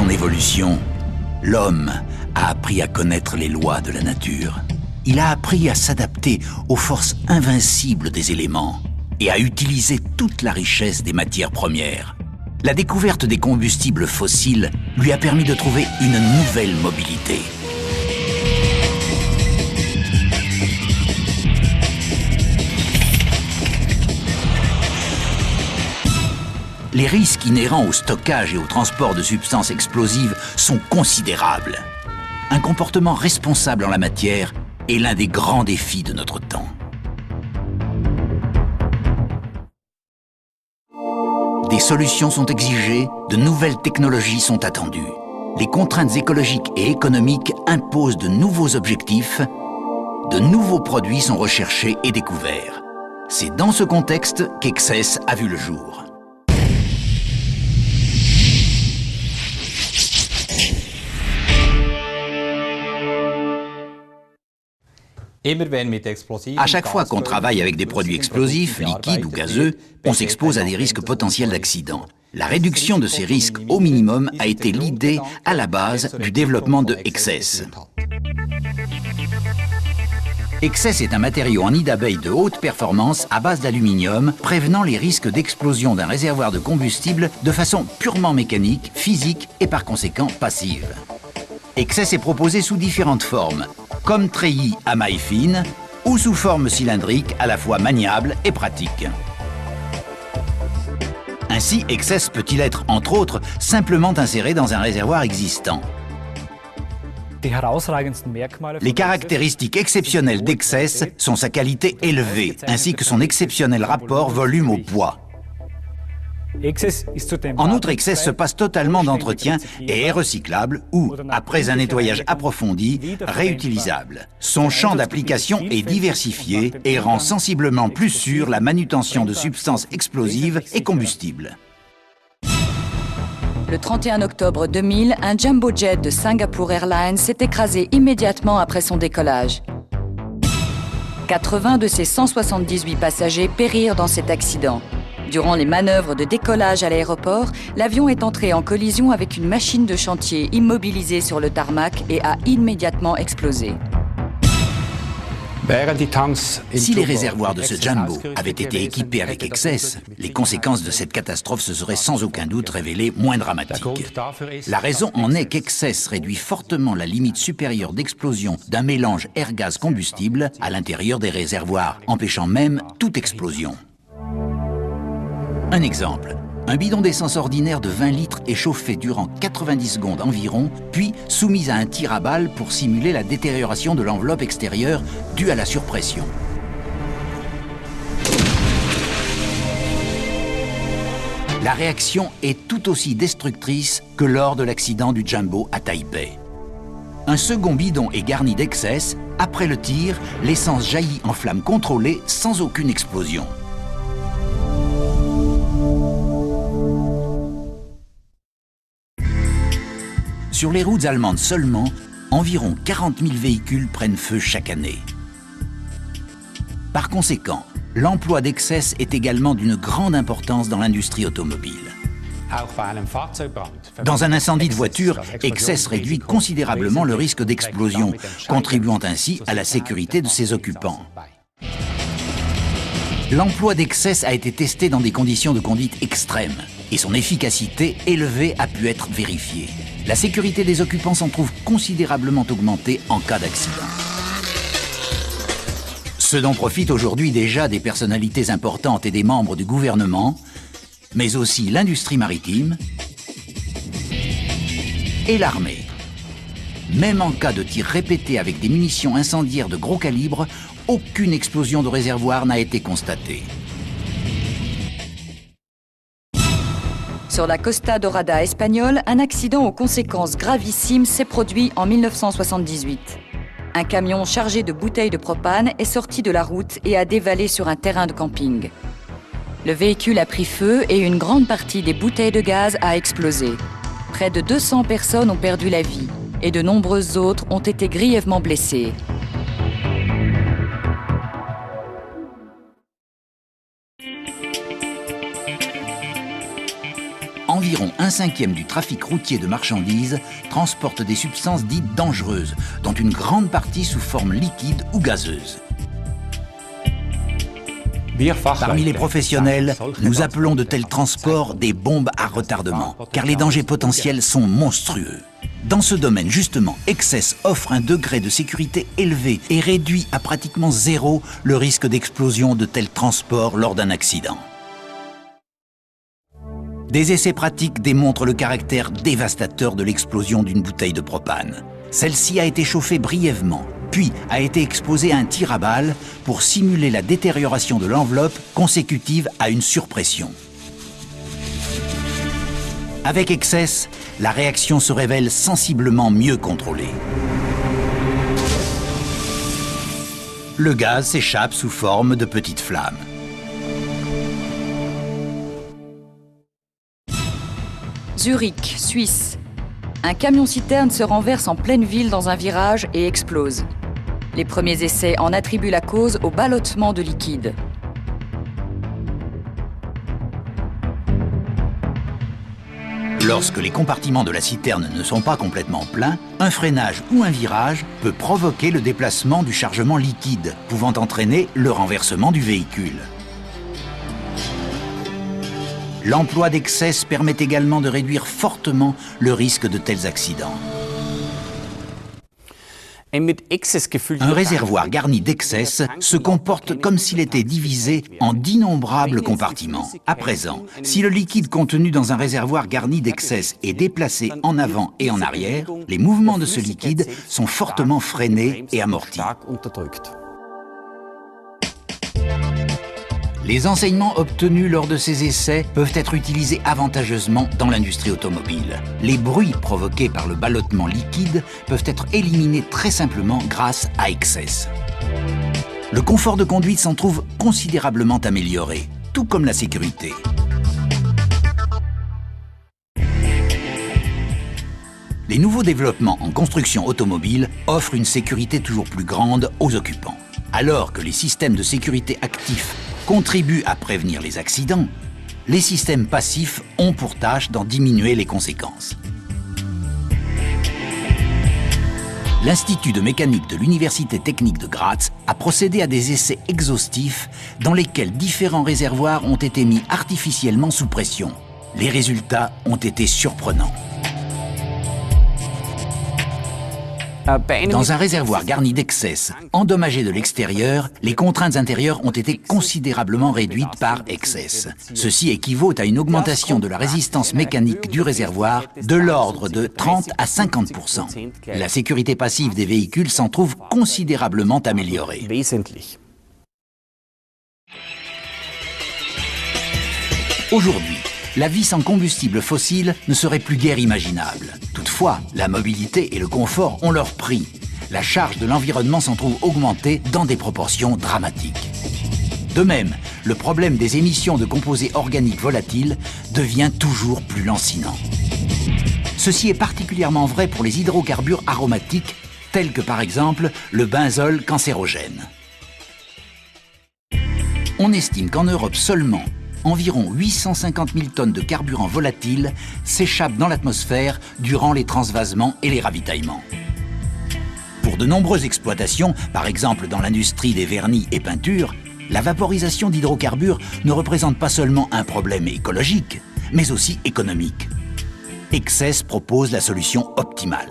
son évolution, l'homme a appris à connaître les lois de la nature. Il a appris à s'adapter aux forces invincibles des éléments et à utiliser toute la richesse des matières premières. La découverte des combustibles fossiles lui a permis de trouver une nouvelle mobilité. Les risques inhérents au stockage et au transport de substances explosives sont considérables. Un comportement responsable en la matière est l'un des grands défis de notre temps. Des solutions sont exigées, de nouvelles technologies sont attendues. Les contraintes écologiques et économiques imposent de nouveaux objectifs, de nouveaux produits sont recherchés et découverts. C'est dans ce contexte qu'Excess a vu le jour. À chaque fois qu'on travaille avec des produits explosifs, liquides ou gazeux, on s'expose à des risques potentiels d'accident. La réduction de ces risques au minimum a été l'idée à la base du développement de Excess. Excess est un matériau en nid d'abeille de haute performance à base d'aluminium, prévenant les risques d'explosion d'un réservoir de combustible de façon purement mécanique, physique et par conséquent passive. Excess est proposé sous différentes formes, comme treillis à mailles fines ou sous forme cylindrique à la fois maniable et pratique. Ainsi, Excess peut-il être, entre autres, simplement inséré dans un réservoir existant. Les caractéristiques exceptionnelles d'Excess sont sa qualité élevée, ainsi que son exceptionnel rapport volume au poids. En outre, Excess se passe totalement d'entretien et est recyclable ou, après un nettoyage approfondi, réutilisable. Son champ d'application est diversifié et rend sensiblement plus sûr la manutention de substances explosives et combustibles. Le 31 octobre 2000, un jumbo jet de Singapore Airlines s'est écrasé immédiatement après son décollage. 80 de ses 178 passagers périrent dans cet accident. Durant les manœuvres de décollage à l'aéroport, l'avion est entré en collision avec une machine de chantier immobilisée sur le tarmac et a immédiatement explosé. Si les réservoirs de ce jumbo avaient été équipés avec Excess, les conséquences de cette catastrophe se seraient sans aucun doute révélées moins dramatiques. La raison en est qu'Excess réduit fortement la limite supérieure d'explosion d'un mélange air-gaz combustible à l'intérieur des réservoirs, empêchant même toute explosion. Un exemple, un bidon d'essence ordinaire de 20 litres est chauffé durant 90 secondes environ, puis soumis à un tir à balles pour simuler la détérioration de l'enveloppe extérieure due à la surpression. La réaction est tout aussi destructrice que lors de l'accident du Jumbo à Taipei. Un second bidon est garni d'Excess. Après le tir, l'essence jaillit en flamme contrôlée sans aucune explosion. Sur les routes allemandes seulement, environ 40 000 véhicules prennent feu chaque année. Par conséquent, l'emploi d'Excess est également d'une grande importance dans l'industrie automobile. Dans un incendie de voiture, Excess réduit considérablement le risque d'explosion, contribuant ainsi à la sécurité de ses occupants. L'emploi d'Excess a été testé dans des conditions de conduite extrêmes et son efficacité élevée a pu être vérifiée. La sécurité des occupants s'en trouve considérablement augmentée en cas d'accident. Ce dont profitent aujourd'hui déjà des personnalités importantes et des membres du gouvernement, mais aussi l'industrie maritime et l'armée. Même en cas de tirs répétés avec des munitions incendiaires de gros calibre, aucune explosion de réservoir n'a été constatée. Sur la Costa Dorada espagnole, un accident aux conséquences gravissimes s'est produit en 1978. Un camion chargé de bouteilles de propane est sorti de la route et a dévalé sur un terrain de camping. Le véhicule a pris feu et une grande partie des bouteilles de gaz a explosé. Près de 200 personnes ont perdu la vie et de nombreuses autres ont été grièvement blessées. Environ un 1/5 du trafic routier de marchandises transporte des substances dites dangereuses, dont une grande partie sous forme liquide ou gazeuse. Parmi les professionnels, nous appelons de tels transports des bombes à retardement, car les dangers potentiels sont monstrueux. Dans ce domaine, justement, Excess offre un degré de sécurité élevé et réduit à pratiquement zéro le risque d'explosion de tels transports lors d'un accident. Des essais pratiques démontrent le caractère dévastateur de l'explosion d'une bouteille de propane. Celle-ci a été chauffée brièvement, puis a été exposée à un tir à balles pour simuler la détérioration de l'enveloppe consécutive à une surpression. Avec Excess, la réaction se révèle sensiblement mieux contrôlée. Le gaz s'échappe sous forme de petites flammes. Zurich, Suisse. Un camion-citerne se renverse en pleine ville dans un virage et explose. Les premiers essais en attribuent la cause au ballottement de liquide. Lorsque les compartiments de la citerne ne sont pas complètement pleins, un freinage ou un virage peut provoquer le déplacement du chargement liquide, pouvant entraîner le renversement du véhicule. L'emploi d'Excess permet également de réduire fortement le risque de tels accidents. Un réservoir garni d'Excess se comporte comme s'il était divisé en d'innombrables compartiments. À présent, si le liquide contenu dans un réservoir garni d'Excess est déplacé en avant et en arrière, les mouvements de ce liquide sont fortement freinés et amortis. Les enseignements obtenus lors de ces essais peuvent être utilisés avantageusement dans l'industrie automobile. Les bruits provoqués par le ballottement liquide peuvent être éliminés très simplement grâce à Excess. Le confort de conduite s'en trouve considérablement amélioré, tout comme la sécurité. Les nouveaux développements en construction automobile offrent une sécurité toujours plus grande aux occupants. Alors que les systèmes de sécurité actifs contribuent à prévenir les accidents, les systèmes passifs ont pour tâche d'en diminuer les conséquences. L'Institut de mécanique de l'Université technique de Graz a procédé à des essais exhaustifs dans lesquels différents réservoirs ont été mis artificiellement sous pression. Les résultats ont été surprenants. Dans un réservoir garni d'Excess, endommagé de l'extérieur, les contraintes intérieures ont été considérablement réduites par Excess. Ceci équivaut à une augmentation de la résistance mécanique du réservoir de l'ordre de 30 à 50%. La sécurité passive des véhicules s'en trouve considérablement améliorée. Aujourd'hui, la vie sans combustible fossile ne serait plus guère imaginable. Toutefois, la mobilité et le confort ont leur prix. La charge de l'environnement s'en trouve augmentée dans des proportions dramatiques. De même, le problème des émissions de composés organiques volatiles devient toujours plus lancinant. Ceci est particulièrement vrai pour les hydrocarbures aromatiques, tels que par exemple le benzol cancérogène. On estime qu'en Europe seulement, environ 850 000 tonnes de carburant volatile s'échappent dans l'atmosphère durant les transvasements et les ravitaillements. Pour de nombreuses exploitations, par exemple dans l'industrie des vernis et peintures, la vaporisation d'hydrocarbures ne représente pas seulement un problème écologique, mais aussi économique. Excess propose la solution optimale.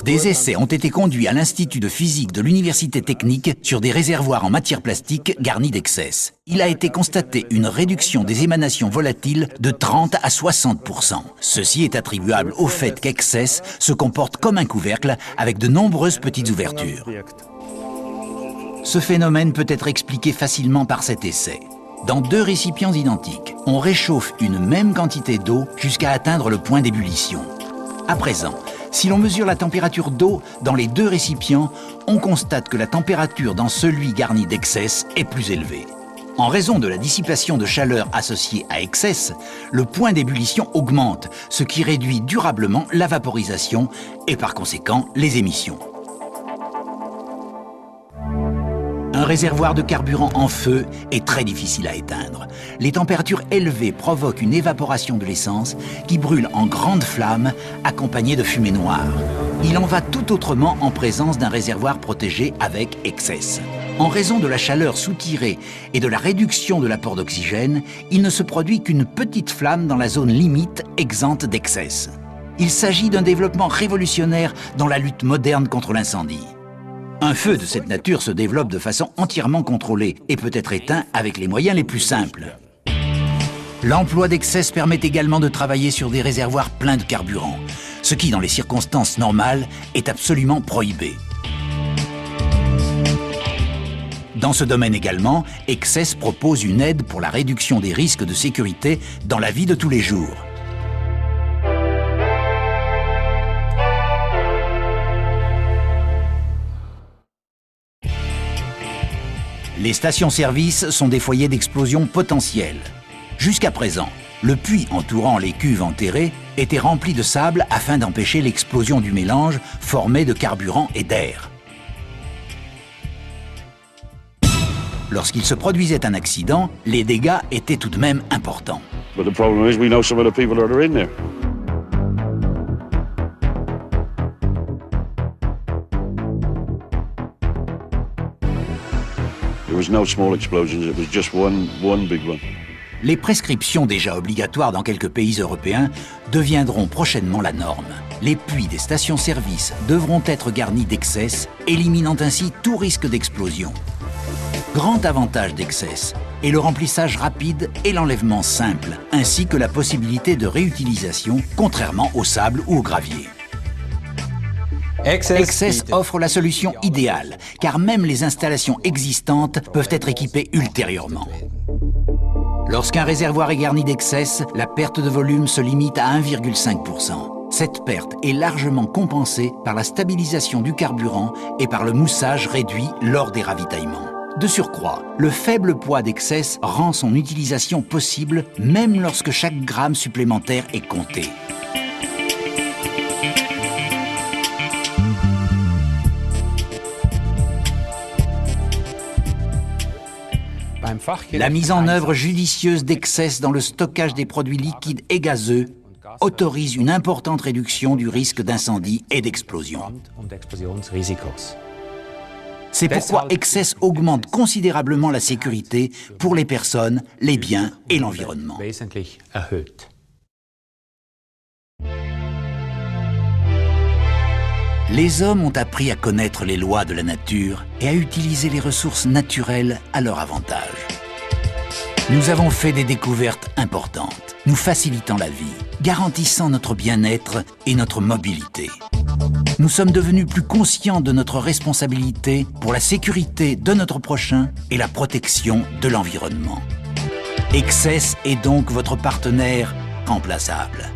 Des essais ont été conduits à l'Institut de physique de l'Université technique sur des réservoirs en matière plastique garnis d'Excess. Il a été constaté une réduction des émanations volatiles de 30 à 60%. Ceci est attribuable au fait qu'Excess se comporte comme un couvercle avec de nombreuses petites ouvertures. Ce phénomène peut être expliqué facilement par cet essai. Dans deux récipients identiques, on réchauffe une même quantité d'eau jusqu'à atteindre le point d'ébullition. À présent, si l'on mesure la température d'eau dans les deux récipients, on constate que la température dans celui garni d'Excess est plus élevée. En raison de la dissipation de chaleur associée à Excess, le point d'ébullition augmente, ce qui réduit durablement la vaporisation et par conséquent les émissions. Un Un réservoir de carburant en feu est très difficile à éteindre. Les températures élevées provoquent une évaporation de l'essence qui brûle en grandes flammes accompagnées de fumée noire. Il en va tout autrement en présence d'un réservoir protégé avec Excess. En raison de la chaleur soutirée et de la réduction de l'apport d'oxygène, il ne se produit qu'une petite flamme dans la zone limite exempte d'Excess. Il s'agit d'un développement révolutionnaire dans la lutte moderne contre l'incendie. Un feu de cette nature se développe de façon entièrement contrôlée et peut être éteint avec les moyens les plus simples. L'emploi d'Excess permet également de travailler sur des réservoirs pleins de carburant, ce qui, dans les circonstances normales, est absolument prohibé. Dans ce domaine également, Excess propose une aide pour la réduction des risques de sécurité dans la vie de tous les jours. Les stations-service sont des foyers d'explosion potentiels. Jusqu'à présent, le puits entourant les cuves enterrées était rempli de sable afin d'empêcher l'explosion du mélange formé de carburant et d'air. Lorsqu'il se produisait un accident, les dégâts étaient tout de même importants. But the problem is we know some of the people that are in there. There was no small explosions, it was just one big one. Les prescriptions déjà obligatoires dans quelques pays européens deviendront prochainement la norme. Les puits des stations-service devront être garnis d'Excess, éliminant ainsi tout risque d'explosion. Grand avantage d'Excess est le remplissage rapide et l'enlèvement simple, ainsi que la possibilité de réutilisation, contrairement au sable ou au gravier. Excess offre la solution idéale, car même les installations existantes peuvent être équipées ultérieurement. Lorsqu'un réservoir est garni d'Excess, la perte de volume se limite à 1,5%. Cette perte est largement compensée par la stabilisation du carburant et par le moussage réduit lors des ravitaillements. De surcroît, le faible poids d'Excess rend son utilisation possible même lorsque chaque gramme supplémentaire est compté. La mise en œuvre judicieuse d'Excess dans le stockage des produits liquides et gazeux autorise une importante réduction du risque d'incendie et d'explosion. C'est pourquoi Excess augmente considérablement la sécurité pour les personnes, les biens et l'environnement. Les hommes ont appris à connaître les lois de la nature et à utiliser les ressources naturelles à leur avantage. Nous avons fait des découvertes importantes, nous facilitant la vie, garantissant notre bien-être et notre mobilité. Nous sommes devenus plus conscients de notre responsabilité pour la sécurité de notre prochain et la protection de l'environnement. Excess est donc votre partenaire remplaçable.